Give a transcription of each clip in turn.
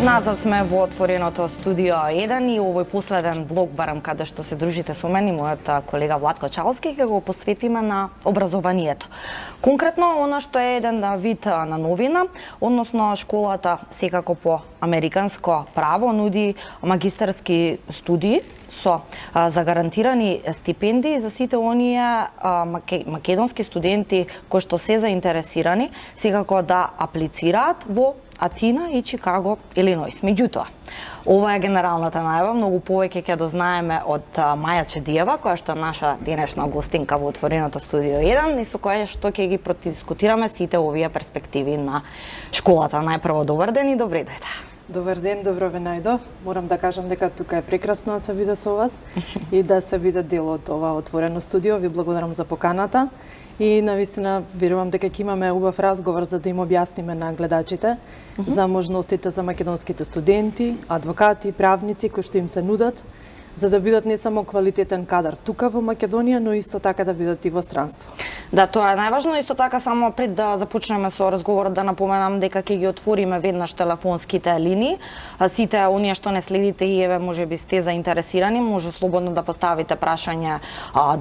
назад сме во отвореното студио 1 и овој последен блок, барам каде што се дружите со мене и мојот колега Владко Чалски, ќе го посветиме на образованието. Конкретно, она што е еден вид на новина, односно школата секако по американско право нуди магистарски студии со загарантирани стипендии за сите оние македонски студенти кои што се заинтересирани секако да аплицираат во Атина и Чикаго, Илиноис. Меѓутоа, ова е генералната најава, многу повеќе ќе дознаеме од Маја Чедиева, која што е наша денешна гостинка во отвореното студио 1 и со која што ќе ги продискутираме сите овие перспективи на школата. Најпрво добар ден и добри дојде. Добар ден, добро ве најдов. Морам да кажам дека тука е прекрасно да се биде со вас и да се биде дел од ова отворено студио. Ви благодарам за поканата и навистина верувам дека ќе имаме убав разговор за да им објасниме на гледачите за можностите за македонските студенти, адвокати, правници кои што им се нудат за да бидат не само квалитетен кадар тука во Македонија, но исто така да бидат и во странство. Да, тоа е најважно. Исто така, само пред да започнеме со разговорот, да напоменам дека ќе ги отвориме веднаш телефонските линии. Сите оние што не следите и еве можеби сте заинтересирани, може слободно да поставите прашање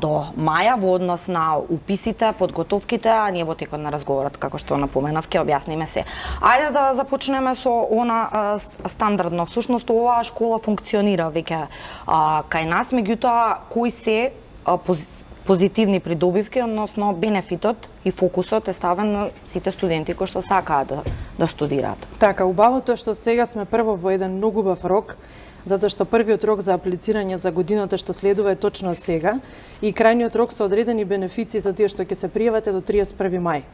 до Маја во однос на уписите, подготовките, а ние во текот на разговорот, како што напоменав, ќе објасниме се. Ајде да започнеме со она стандардно. Всушност оваа школа функционира веќе кај нас, меѓутоа кои се позитивни придобивки, односно бенефитот и фокусот е ставен на сите студенти кои што сакаат да студираат. Така, убавото е што сега сме прво во еден многу убав рок, затоа што првиот рок за аплицирање за годината што следува е точно сега и крајниот рок се одредени бенефиции за тие што ќе се пријавите до 31 мај.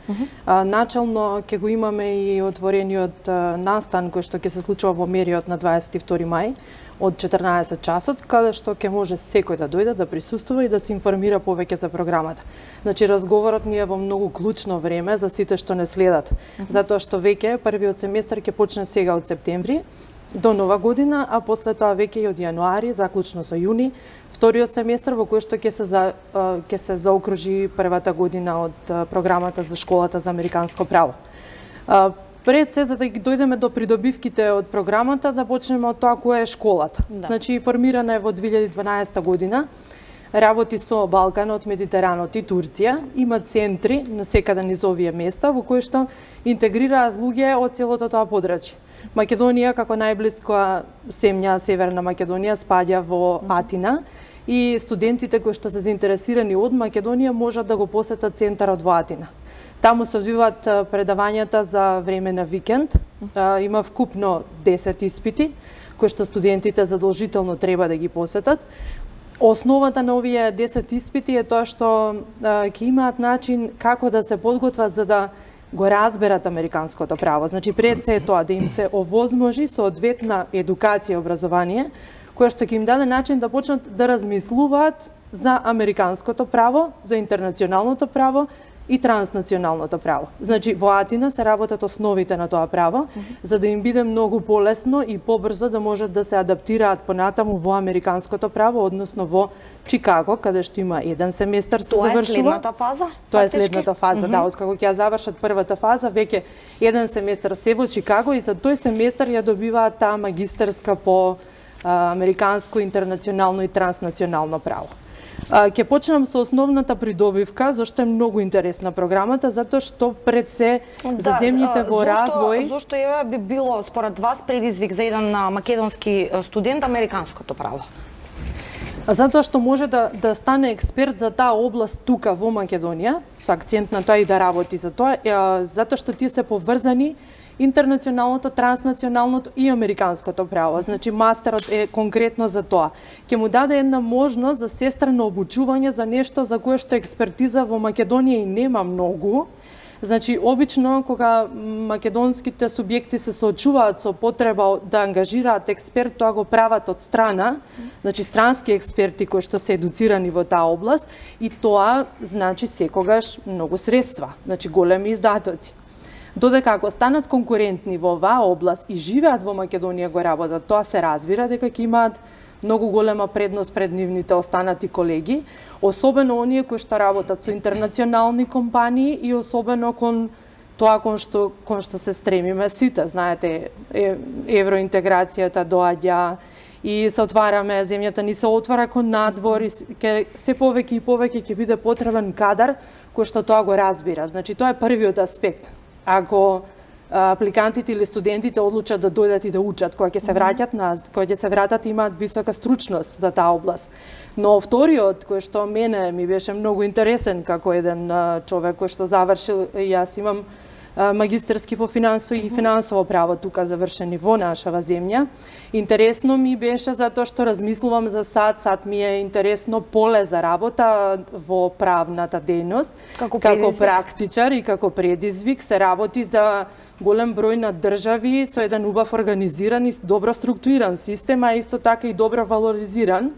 Начално ќе го имаме и отворениот настан кој што ќе се случува во Мериот на 22 мај од 14 часот, каде што ќе може секој да дојде, да присуствува и да се информира повеќе за програмата. Значи, разговорот ни е во многу клучно време за сите што не следат, затоа што веќе првиот семестар ќе почне сега од септември до нова година, а после тоа веќе и од јануари, заклучно со јуни, вториот семестар во кој што ќе се заокружи првата година од програмата за школата за американско право. Пред се, за да ги дојдеме до придобивките од програмата, да почнеме од тоа која е школата. Да. Значи, формирана е во 2012 година, работи со Балканот, Медитеранот и Турција, има центри на секаде низ овие места во кои што интегрираат луѓе од целото тоа подрачје. Македонија, како најблиска земја, Северна Македонија, спаѓа во Атина и студентите кои што се заинтересирани од Македонија можат да го посетат центарот во Атина. Таму се одвиваат предавањата за време на викенд. Има вкупно 10 испити, кои што студентите задолжително треба да ги посетат. Основата на овие 10 испити е тоа што ќе имаат начин како да се подготват за да го разберат американското право. Значи, пред се е тоа да им се овозможи соодветна едукација и образование, која што ќе им даде начин да почнат да размислуваат за американското право, за интернационалното право и транснационалното право. Значи, во Атина се работат основите на тоа право, за да им биде многу полесно и побрзо да можат да се адаптираат понатаму во американското право, односно во Чикаго, каде што има еден семестар се завршува. Тоа е следната фаза? Тоа е следната фаза, да, откако ќе ја завршат првата фаза, веќе еден семестар се во Чикаго и за тој семестар ја добиваат таа магистарска по американско, интернационално и транснационално право. Ќе почнам со основната придобивка, зашто е многу интересна програмата, затоа што пред се за земјите во развој. Зошто би било според вас предизвик за еден македонски студент американското право? Затоа што може да стане експерт за таа област тука во Македонија, со акцент на тоа и да работи за тоа, затоа што тие се поврзани интернационалното, транснационалното и американското право. Значи, мастерот е конкретно за тоа. Ќе му даде една можност за сестрено обучување за нешто за кое што експертиза во Македонија и нема многу. Значи, обично, кога македонските субјекти се соочуваат со потреба да ангажираат експерт, тоа го прават од страна, значи странски експерти кои што се едуцирани во таа област, и тоа значи секогаш многу средства, значи големи издатоци. Додека ако станат конкурентни во оваа област и живеат во Македонија го работат, тоа се разбира дека ќе имаат многу голема предност пред нивните останати колеги, особено оние кои што работат со интернационални компании и особено кон тоа кон што се стремиме сите. Знаете, евроинтеграцијата доаѓа и се отвараме, земјата ни се отвара кон надвор и се повеќе и повеќе ќе биде потребен кадар кој што тоа го разбира. Значи, тоа е првиот аспект. Ако апликантите или студентите одлучат да дојдат и да учат, кога ќе се враќат кога ќе се вратат, имаат висока стручност за таа област. Но вториот, кој што мене ми беше многу интересен како еден човек кој што завршил, јас имам магистерски по финансово и финансово право тука завршени во нашава земја. Интересно ми беше затоа што размислувам за сад ми е интересно поле за работа во правната дејност, како практичар и како предизвик се работи за голем број на држави со еден убав организиран и добро структуриран систем, а исто така и добро валоризиран.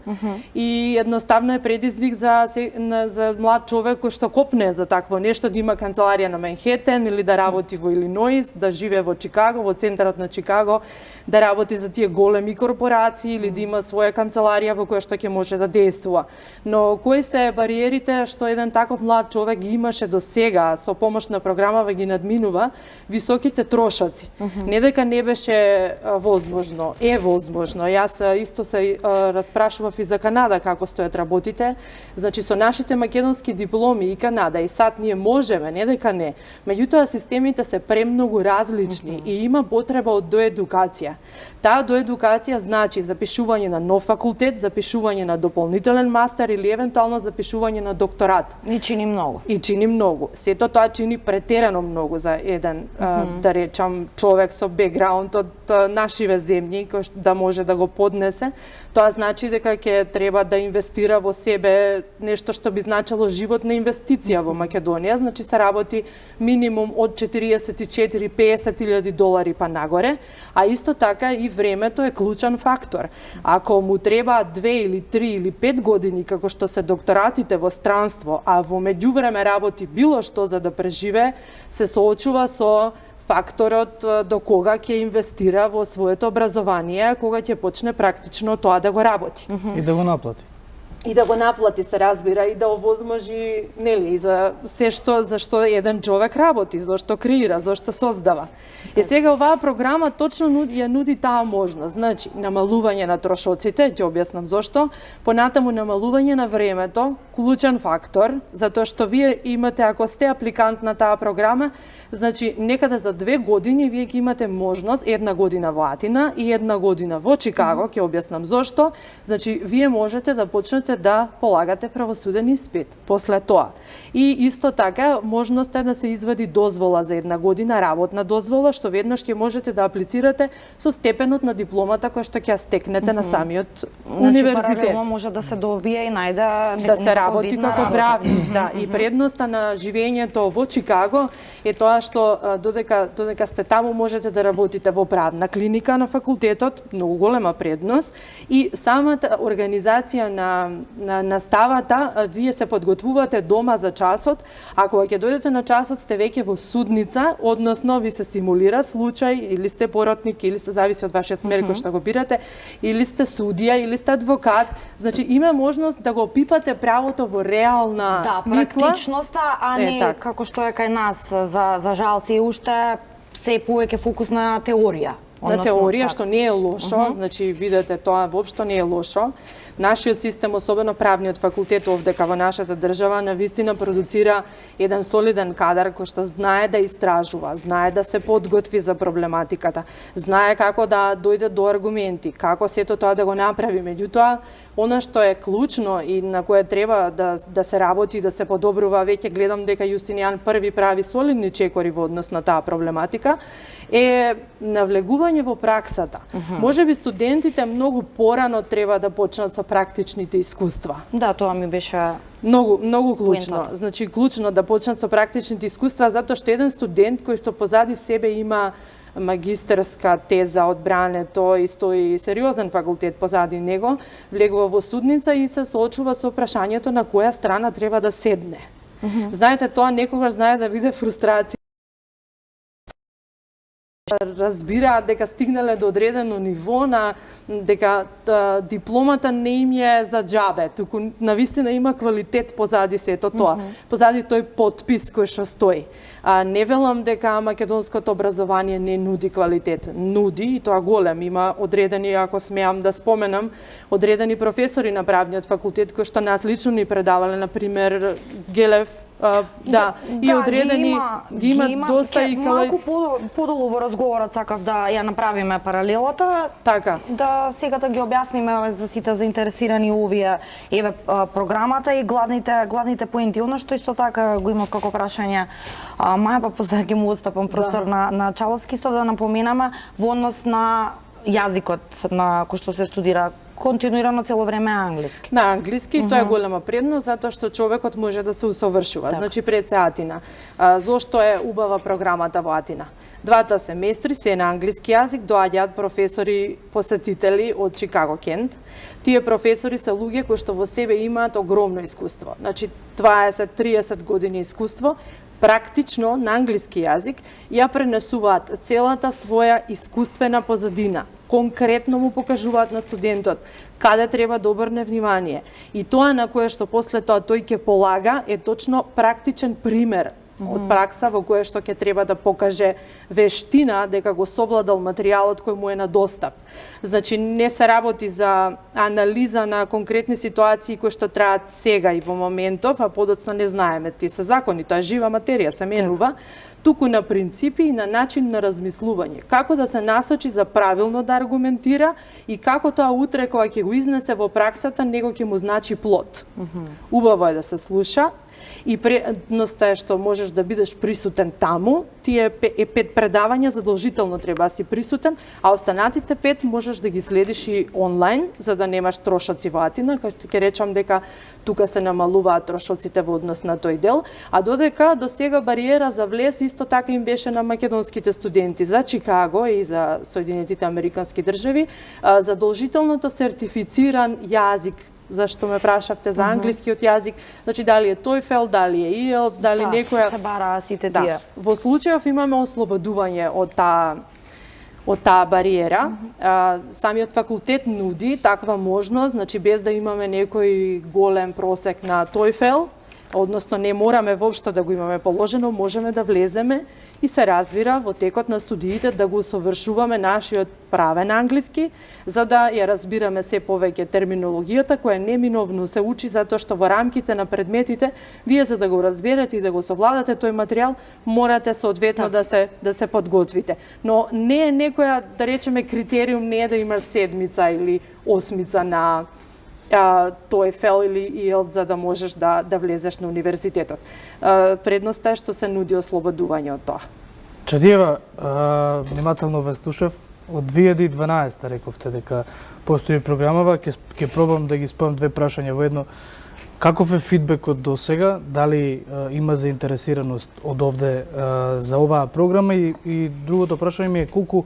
И едноставно е предизвик за млад човек кој што копне за такво нешто, да има канцеларија на Манхетен или да работи во Илиноис, да живее во Чикаго, во центарот на Чикаго, да работи за тие големи корпорации или да има своја канцеларија во која што ќе може да действува. Но кои се бариерите што еден таков млад човек ги имаше до сега, со помош на програмава ги надминува, високите трошоци. Не дека не беше возможно, е возможно. Јас исто се распрашував и за Канада како стојат работите. Значи, со нашите македонски дипломи и Канада и САД ние можеме, не дека не. Меѓутоа, системите се премногу различни и има потреба од доедукација. Таа доедукација значи запишување на нов факултет, запишување на дополнителен мастер или евентуално запишување на докторат. И чини многу. И чини многу. Сето тоа чини претерано многу за еден, да речам, човек со бекграунд од нашиве земји, кој да може да го поднесе. Тоа значи дека ќе треба да инвестира во себе нешто што би значило животна инвестиција во Македонија. Значи се работи минимум од 44-50 илјади долари па нагоре, а исто така и времето е клучен фактор. Ако му треба 2 или 3 или 5 години, како што се докторатите во странство, а во меѓувреме работи било што за да преживее, се соочува со факторот до кога ќе инвестира во своето образование, кога ќе почне практично тоа да го работи. И да го наплати. И да го наплати, се разбира, и да овозможи, нели, за се што за што еден човек работи, зашто креира, зашто создава. И сега оваа програма точно ја нуди таа можност. Значи, намалување на трошоците, ќе објаснам зошто, понатаму намалување на времето, клучен фактор, затоа што вие имате, ако сте апликант на таа програма, значи некаде за 2 години вие ќе имате можност, 1 година во Атина и 1 година во Чикаго, ќе објаснам зошто. Значи, вие можете да почнете да полагате правосуден испит после тоа. И исто така, можноста е да се извади дозвола за 1 година, работна дозвола, што веднаш ќе можете да аплицирате со степенот на дипломата која што ќе стекнете на самиот универзитет. Паралелно може да се добие и најде да се работи како правник. Да, и предноста на живењето во Чикаго е тоа што додека сте таму можете да работите во правна клиника на факултетот, многу голема предност, и самата организација на наставата, вие се подготвувате дома за часот, а кога ќе дојдете на часот сте веќе во судница, односно ви се симулира случај, или сте поротник, или сте, зависи од вашиот смер кој што го бирате, или сте судија, или сте адвокат. Значи има можност да го пипате правото во реална смисла. Практичноста, а не како што е кај нас, за жал се уште се повеќе фокус на теорија. На теорија, што не е лошо, значи видете, тоа воопшто не е лошо. Нашиот систем, особено правниот факултет овдека во нашата држава, навистина продуцира еден солиден кадар кој што знае да истражува, знае да се подготви за проблематиката, знае како да дојде до аргументи, како сето тоа да го направи. Меѓутоа, она што е клучно и на кое треба да се работи, да се подобрува, веќе гледам дека Јустинијан први прави солидни чекори во однос на таа проблематика, е навлегување во праксата. Можеби студентите многу порано треба да почнат со практичните искуства. Да, тоа ми беше многу клучно. Значи клучно да почнат со практичните искуства, затоа што еден студент кој што позади себе има магистерска теза од брането и стои сериозен факултет позади него, влегува во судница и се соочува со прашањето на која страна треба да седне. Знаете, тоа некогаш знае да биде фрустрација. разбираат дека стигнале до одредено ниво дека дипломата не им е за џабе, туку навистина има квалитет позади сето тоа, позади тој потпис кој што стои. Не велам дека македонското образование не нуди квалитет, нуди и тоа голем, има одредени, ако смеам да споменам, одредени професори на правниот факултет кои што нас лично ни предавале, например Гелев, и одредени ги има доста и малку подолу во разговорот сакав да ја направиме паралелата. Така. Да сега да ги објасниме за сите заинтересирани овие програмата и главните поенти. Она што исто така го имав како прашање, Маја, па после ќе му отстапам простор на Чаловски, исто да напоменаме во однос на јазикот на кој што се студира континуирано цело време англиски. На англиски, тоа е голема предност, затоа што човекот може да се усовршува. Значи пред се Атина. Зошто е убава програмата во Атина? Двата семестри се на англиски јазик, доаѓаат професори посетители од Чикаго Кент. Тие професори се луѓе кои што во себе имаат огромно искуство. Значи 20-30 години искуство, практично на англиски јазик ја пренесуваат целата своја искуствена позадина. Конкретно му покажуваат на студентот каде треба да обрне внимание. И тоа на кое што после тоа тој ќе полага е точно практичен пример од пракса во кое што ќе треба да покаже вештина дека го совладал материјалот кој му е на достап. Значи не се работи за анализа на конкретни ситуации кои што траат сега и во моментов, а подоцна не знаеме, тие се закони, тоа е жива материја, се менува, туку на принципи и на начин на размислување. Како да се насочи за правилно да аргументира и како тоа утре кога ќе го изнесе во праксата, него ќе му значи плод. Убаво е да се слуша. И предноста е што можеш да бидеш присутен таму, тие 5 предавања задолжително треба да си присутен, а останатите 5 можеш да ги следиш и онлайн, за да немаш трошоци во Атина, како ќе речам дека тука се намалуваат трошоците во однос на тој дел, а додека до сега бариера за влез исто така им беше на македонските студенти за Чикаго и за Соединетите Американски држави, задолжителното сертифициран јазик. Зашто ме прашавте за англискиот јазик, значи дали е TOEFL, дали е IELTS, дали некоја... се бара сите тие. Во случајов имаме ослободување од таа бариера. Самиот факултет нуди таква можност, значи без да имаме некој голем просек на TOEFL, односно не мораме воопшто да го имаме положено, можеме да влеземе и се разбира во текот на студиите да го усовршуваме нашиот правен англиски, за да ја разбираме се повеќе терминологијата која неминовно се учи затоа што во рамките на предметите вие за да го разберете и да го совладате тој материјал морате соодветно да се подготвите. Но не е некоја, да речеме, критериум не е да имаш 7 или 8 на TOEFL или IELTS за да можеш да влезеш на универзитетот. Предноста е што се нуди ослободување од тоа. Чадиева, внимателно ве слушав, од 2012 рековте дека постои програмава, ќе пробам да ги спојам 2 прашања во едно. Каков е фидбекот до сега? Дали има заинтересираност од овде за оваа програма и другото прашање ми е колку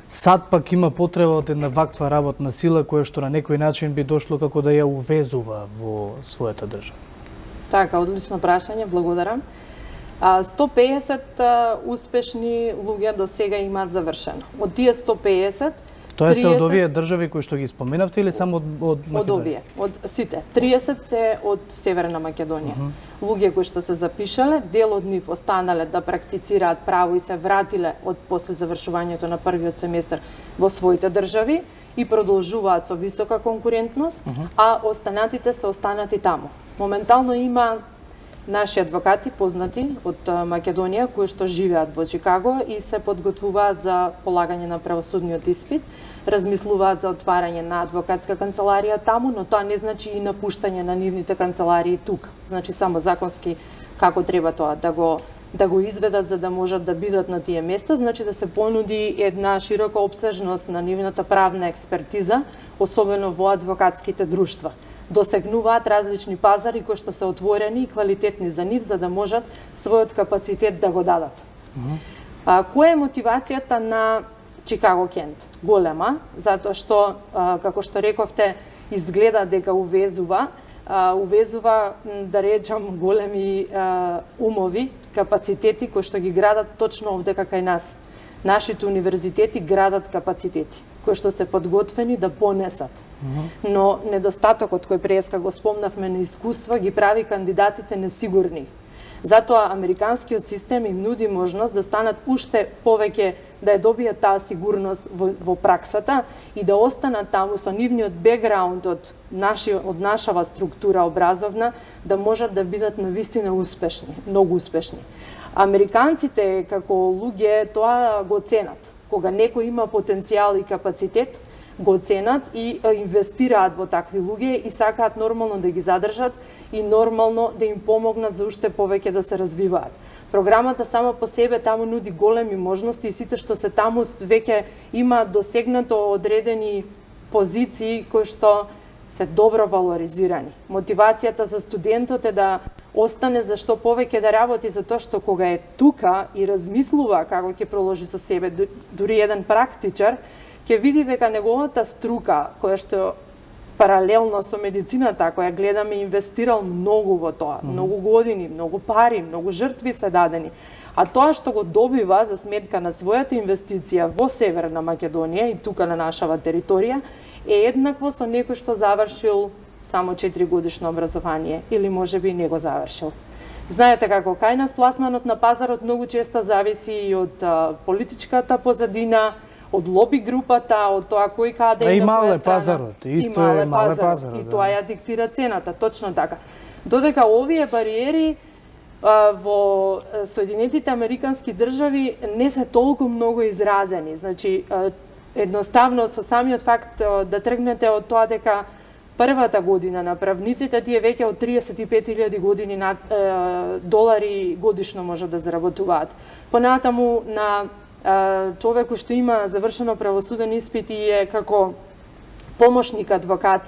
сад пак има потреба од една ваква работна сила која што на некој начин би дошло како да ја увезува во својата држава? Така, одлично прашање, благодарам. 150 успешни луѓе до сега имаат завршено. Од тие 150, тоа се од овие држави кои што ги споменавте или само од Македонија? Од овие, од сите. 30 се од Северна Македонија. Луѓе кои што се запишале, дел од нив останале да практицираат право и се вратиле од после завршувањето на првиот семестар во своите држави и продолжуваат со висока конкурентност, а останатите се останати таму. Моментално има наши адвокати познати од Македонија кои што живеат во Чикаго и се подготвуваат за полагање на правосудниот испит, размислуваат за отварање на адвокатска канцеларија таму, но тоа не значи и напуштање на нивните канцеларии тука. Значи само законски како треба тоа да го изведат за да можат да бидат на тие места, значи да се понуди една широка опсежност на нивната правна експертиза, особено во адвокатските друштва. Досегнуваат различни пазари кои што се отворени и квалитетни за нив за да можат својот капацитет да го дадат. Која е мотивацијата на Чикаго Кент? Голема, затоа што, како што рековте, изгледа дека увезува, да речам, големи умови, капацитети кои што ги градат точно овде кај нас. Нашите универзитети градат капацитети кои што се подготвени да понесат. Но недостатокот кој преска го спомнавме на искуство ги прави кандидатите несигурни. Затоа американскиот систем им нуди можност да станат уште повеќе, да ја добијат таа сигурност во праксата и да останат таму со нивниот бекграунд од нашава структура образовна, да можат да бидат навистина успешни, многу успешни. Американците како луѓе тоа го ценат. Кога некој има потенцијал и капацитет, го ценат и инвестираат во такви луѓе и сакаат нормално да ги задржат и нормално да им помогнат за уште повеќе да се развиваат. Програмата само по себе таму нуди големи можности и сите што се таму веќе има досегнато одредени позиции кои што се добро валоризирани. Мотивацијата за студентот е да остане за што повеќе да работи, затоа што кога е тука и размислува како ќе проложи со себе, дури еден практичар, ќе види дека неговата струка, која што паралелно со медицината, која гледаме, инвестирал многу во тоа, многу години, многу пари, многу жртви се дадени. А тоа што го добива за сметка на својата инвестиција во Северна Македонија и тука на нашава територија, е еднакво со некој што завршил само 4 годишно образование или можеби не го завршил. Знаете како кај нас пласманот на пазарот многу често зависи и од политичката позадина, од лоби групата, од тоа кој каде и на која страна. Пазарот, исто е мале пазарот. И тоа ја диктира цената, точно така. Додека овие бариери во Соединетите Американски држави не се толку многу изразени. Значи, едноставно со самиот факт да тргнете од тоа дека првата година на правниците тие веќе од 35.000 години долари годишно можат да заработуваат. Понатаму на човек што има завршено правосуден испит и е како помошник адвокат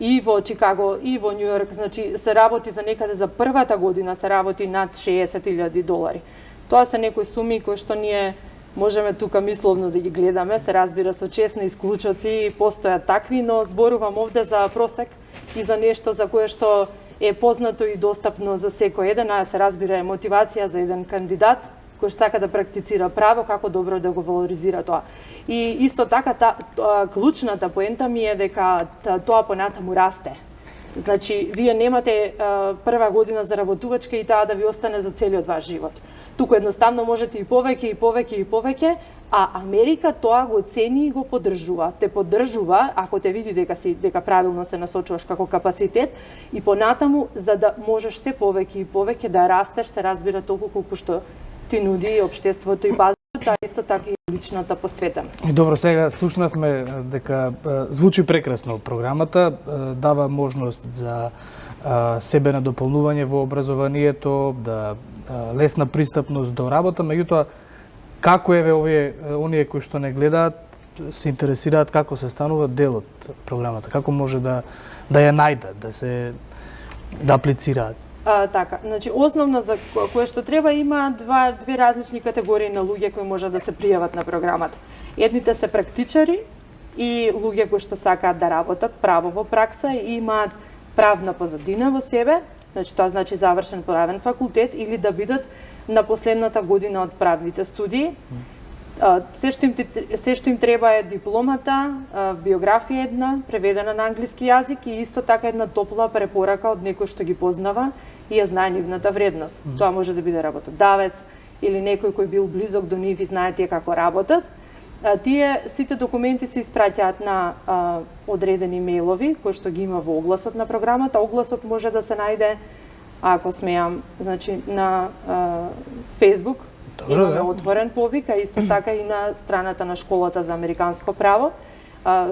и во Чикаго и во Њу Јорк, значи се работи за некаде за првата година се работи над 60.000 долари. Тоа се некои суми кои што ние можеме тука мисловно да ги гледаме, се разбира со честни исклучоци, постојат такви, но зборувам овде за просек и за нешто за кое што е познато и достапно за секој еден, а се разбира е мотивација за еден кандидат кој што сака да практицира право, како добро да го валоризира тоа. И исто така клучната поента ми е дека тоа понатаму расте. Значи, вие немате прва година заработувачка и таа да ви остане за целиот ваш живот. Туку едноставно можете и повеќе, и повеќе, и повеќе, а Америка тоа го цени и го поддржува. Те поддржува, ако те види дека правилно се насочуваш како капацитет, и понатаму, за да можеш се повеќе и повеќе да растеш, се разбира толку колку што ти нуди општеството и базата, а исто така и личната посветеност. Добро, сега слушнавме дека звучи прекрасно програмата, дава можност за себе надополнување во образованието, да лесна пристапност до работа, меѓутоа како еве оние кои што не гледаат, се интересираат како се станува дел од програмата, како може да ја најдат, да аплицираат? Така, значи основно за кое што треба има две различни категории на луѓе кои можат да се пријават на програмата. Едните се практичари и луѓе кои што сакаат да работат право во пракса и имаат правна позадина во себе, значи тоа значи завршен правен факултет или да бидат на последната година од правните студии. Се што им треба е дипломата, биографија една, преведена на англиски јазик и исто така една топла препорака од некој што ги познава и ја знае нивната вредност. Тоа може да биде работодавец или некој кој бил близок до нив и знае тие како работат. Тие сите документи се испраќаат на одредени мејлови кои што ги има во огласот на програмата. Огласот може да се најде, ако смеам, значи на Facebook. Имаме отворен повик, а исто така и на страната на Школата за американско право.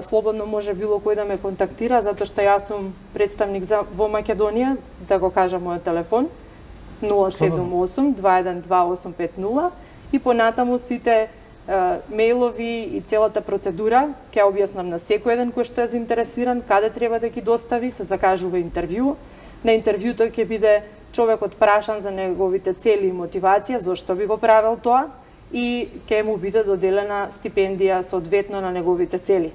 Слободно може било кој да ме контактира, затоа што јас сум представник во Македонија, да го кажам мојот телефон 078-212-850 и понатаму сите мејлови и целата процедура ќе објаснам на секој еден кој што е заинтересиран, каде треба да ги достави, се закажува интервју. На интервјуто ќе биде човекот прашан за неговите цели и мотивација, зошто би го правил тоа и ќе му биде доделена стипендија соодветно на неговите цели.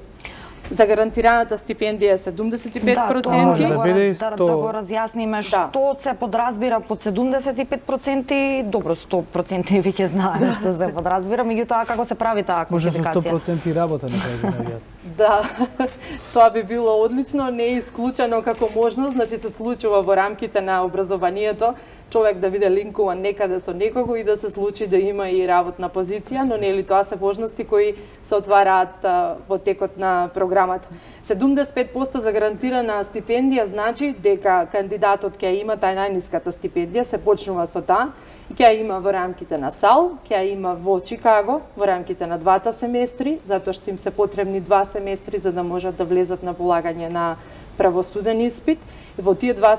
За гарантираната стипендија е 75%. може да биде и 100. Да го разјасниме што се подразбира под 75%, добро 100% веќе знаеме што се подразбира, меѓутоа како се прави таа Може со класификација? 100% работа на кажа. Да, тоа би било одлично, не е исклучено како можност, значи се случува во рамките на образованието, човек да биде линкуван некаде со некого и да се случи да има и работна позиција, но нели тоа се можности кои се отвараат во текот на програмата. 75% за гарантирана стипендија значи дека кандидатот ќе има тај најниската стипендија, се почнува со таа, ќе ја има во рамките на САЛ, ќе ја има во Чикаго, во рамките на 2 семестри, затоа што им се потребни 2 семестри за да можат да влезат на полагање на правосуден испит. И во тие 2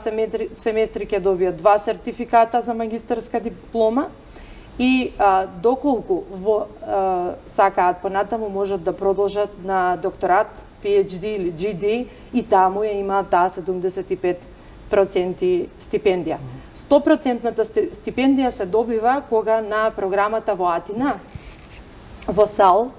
семестри ќе добијат 2 сертификата за магистарска диплома и доколку сакаат понатаму можат да продолжат на докторат, PhD или GD и таму ја имаат таа 75% стипендија. 100% стипендија се добива кога на програмата во Атина, во САЛ,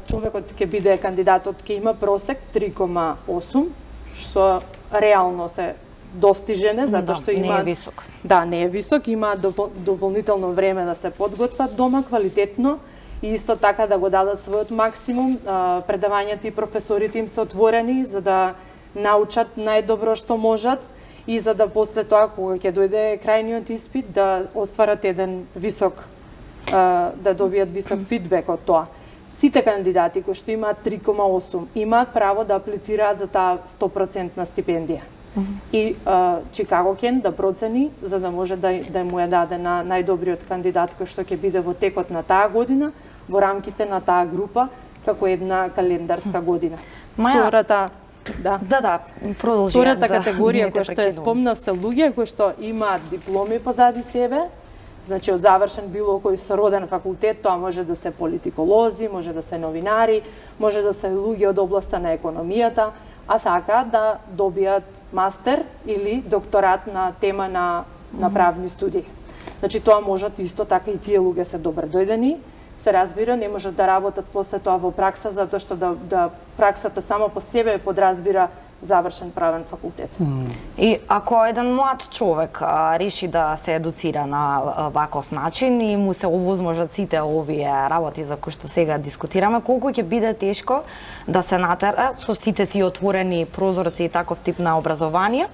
човекот ќе биде кандидатот, ќе има просек 3,8, што реално се достижене, затоа што има... Не е висок. Да, не е висок, има дополнително време да се подготват дома квалитетно и исто така да го дадат својот максимум. Предавањата и професорите им се отворени за да научат најдобро што можат и за да после тоа, кога ќе дојде крајниот испит, да остварат еден висок, да добијат висок фидбек од тоа. Сите кандидати кои што имаат 3,8 имаат право да аплицираат за таа 100% стипендија. И Чикаго кен да процени за да може да му ја даде на најдобриот кандидат кој што ќе биде во текот на таа година во рамките на таа група како една календарска година. Втората продолжи. Втората категорија која што е спомнав се луѓе кои што имаат дипломи позади себе, значи од завршен било кој сроден факултет, тоа може да се политиколози, може да се новинари, може да се луѓе од областа на економијата, а сакаат да добијат мастер или докторат на тема на правни студии. Значи тоа можат исто така и тие луѓе се добро дојдени, се разбира, не можат да работат после тоа во пракса, затоа што да праксата само по себе подразбира завршен правен факултет. И ако еден млад човек реши да се едуцира на ваков начин и му се овозможат сите овие работи за кои што сега дискутираме, колку ќе биде тешко да се натера со сите тие отворени прозорци и таков тип на образование,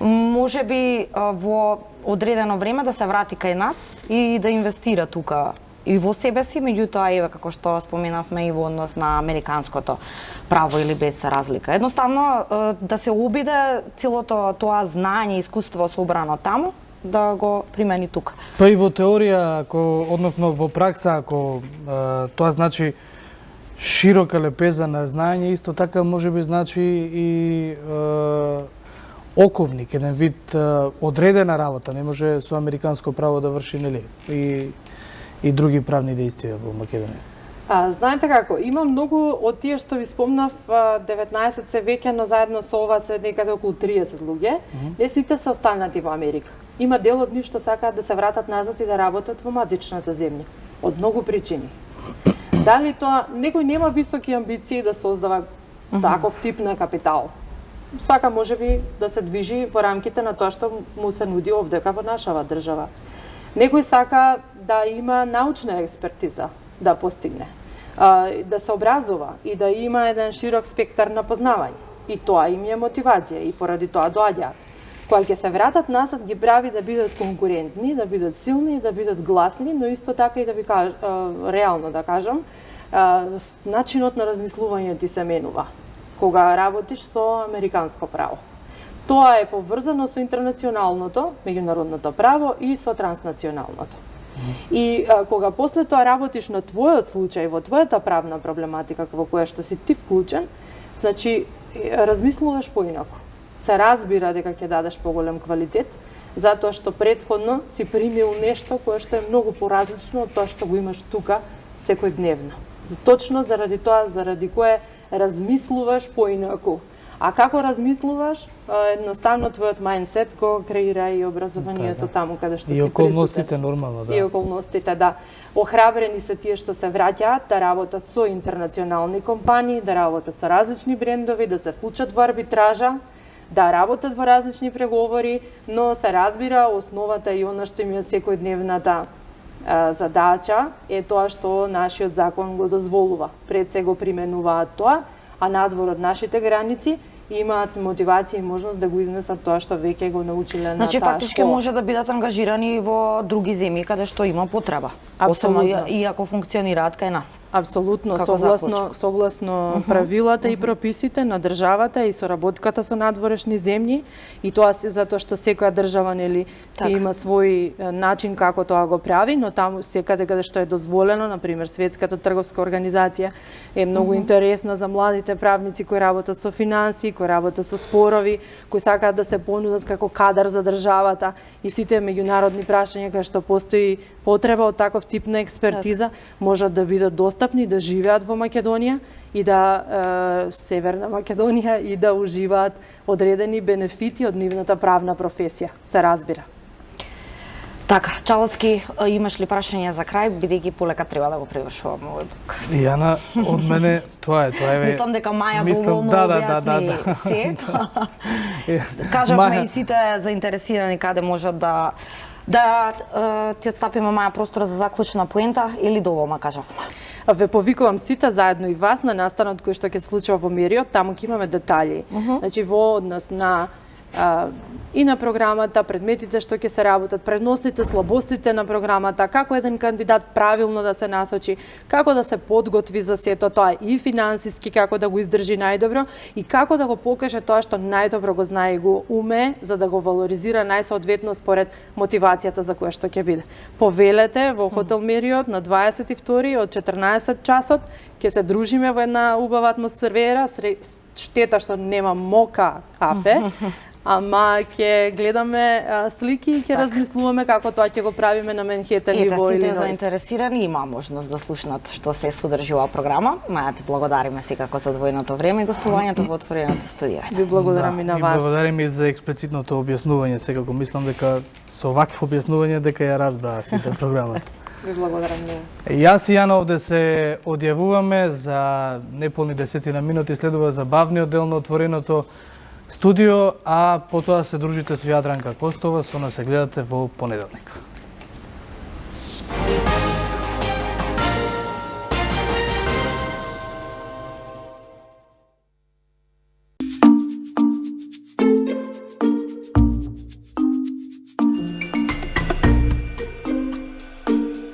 можеби во одредено време да се врати кај нас и да инвестира тука и во себе си, меѓутоа еве како што споменавме и во однос на американското право или без разлика. Едноставно да се обиде целото тоа знаење и искуство собрано таму да го примени тука. Па и во теорија, односно во пракса, ако тоа значи широка лепеза на знаење, исто така можеби значи и оковник, еден вид одредена работа, не може со американско право да врши, нели? И други правни действија во Македонија. Знаете како, има многу од тие што ви спомнав, 19 се веќе, но заедно со ова се некаде околу 30 луѓе. Не сите се останати во Америка. Има дел од нив што сакаат да се вратат назад и да работат во матичната земја. Од многу причини. Дали тоа, некој нема високи амбиции да создава таков тип на капитал. Сака можеби да се движи во рамките на тоа што му се нуди овдека во нашава држава. Некој сака да има научна експертиза да постигне, да се образува и да има еден широк спектар на познавање. И тоа им е мотивација и поради тоа доаѓаат. Кога ќе се вратат назад ги прави да бидат конкурентни, да бидат силни, да бидат гласни, но исто така и да ви кажам, реално да кажам, начинот на размислување ти се менува кога работиш со американско право. Тоа е поврзано со интернационалното, меѓународното право и со транснационалното. И кога после тоа работиш на твојот случај, во твојата правна проблематика во која што си ти вклучен, значи размислуваш поинаку. Се разбира дека ќе дадеш поголем квалитет, затоа што претходно си примил нешто кое што е многу поразлично од тоа што го имаш тука секојдневно. Точно заради тоа, заради кое размислуваш поинаку. А како размислуваш, едноставно твојот мајндсет го креира и образованието таму каде што си И присутен. околностите нормално, да. И околностите, да. Охрабрени се тие што се враќаат да работат со интернационални компании, да работат со различни брендови, да се вклучат во арбитража, да работат во различни преговори, но се разбира основата и она што им е секојдневната задача е тоа што нашиот закон го дозволува. Пред се го применуваат тоа, а надвор од нашите граници имаат мотивација и можност да го изнесат тоа што веќе го научиле на Значи таа фактички школа. може да бидат ангажирани во други земји каде што има потреба. Апсолутно. Особено и ако функционираат кај нас. Апсолутно, Како согласно правилата и прописите на државата и соработката со надворешни земји, и тоа се затоа што секоја држава нели си Така. има свој начин како тоа го прави, но таму секаде каде што е дозволено, на пример Светската трговска организација е многу интересна за младите правници кои работат со финансии, кои работат со спорови, кои сакаат да се понудат како кадар за државата и сите меѓународни прашања кај што постои потреба од таков тип на експертиза можат да бидат достапни, да живеат во Македонија и да Северна Македонија и да уживаат одредени бенефити од нивната правна професија, се разбира. Така, Чаловски, имаш ли прашање за крај, бидејќи полека треба да го привршуваме овој блок? Јана, од мене тоа е. Мислам дека Маја доволно објасни се. Кажавме и сите заинтересирани каде можат да ти отстапиме Маја простора за заклучна поента или доволно кажавме? Ве повикувам сите заедно и вас на настанот кој што ќе се случува во Мериот, таму ќе имаме детали. Значи во однос на и на програмата, предметите што ќе се работат, предностите, слабостите на програмата, како еден кандидат правилно да се насочи, како да се подготви за сето тоа и финансиски, како да го издржи најдобро и како да го покаже тоа што најдобро го знае и го уме, за да го валоризира најсоодветно според мотивацијата за која што ќе биде. Повелете во хотел Мериот на 22 од 14 часот, ќе се дружиме во една убава атмосфера, штета што нема мока кафе, ама ќе гледаме слики и ќе размислуваме како тоа ќе го правиме на Менхетен и во сите Илинойс. заинтересирани има можност да слушнат што се содржи оваа програма. Маја ти благодариме секако за одвоеното време и гостувањето во отвореното студио. Ви благодарам и на И вас. благодарим и за експлицитното објаснување, секако мислам дека со вакво објаснување дека ја разбраа сите програмата. Ви благодарам многу. Јас и Јана овде се одјавуваме за неполни 10 минути, следува забавниот дел на отвореното студио, а потоа се дружите со Јадранка Костова, со нас се гледате во понеделник.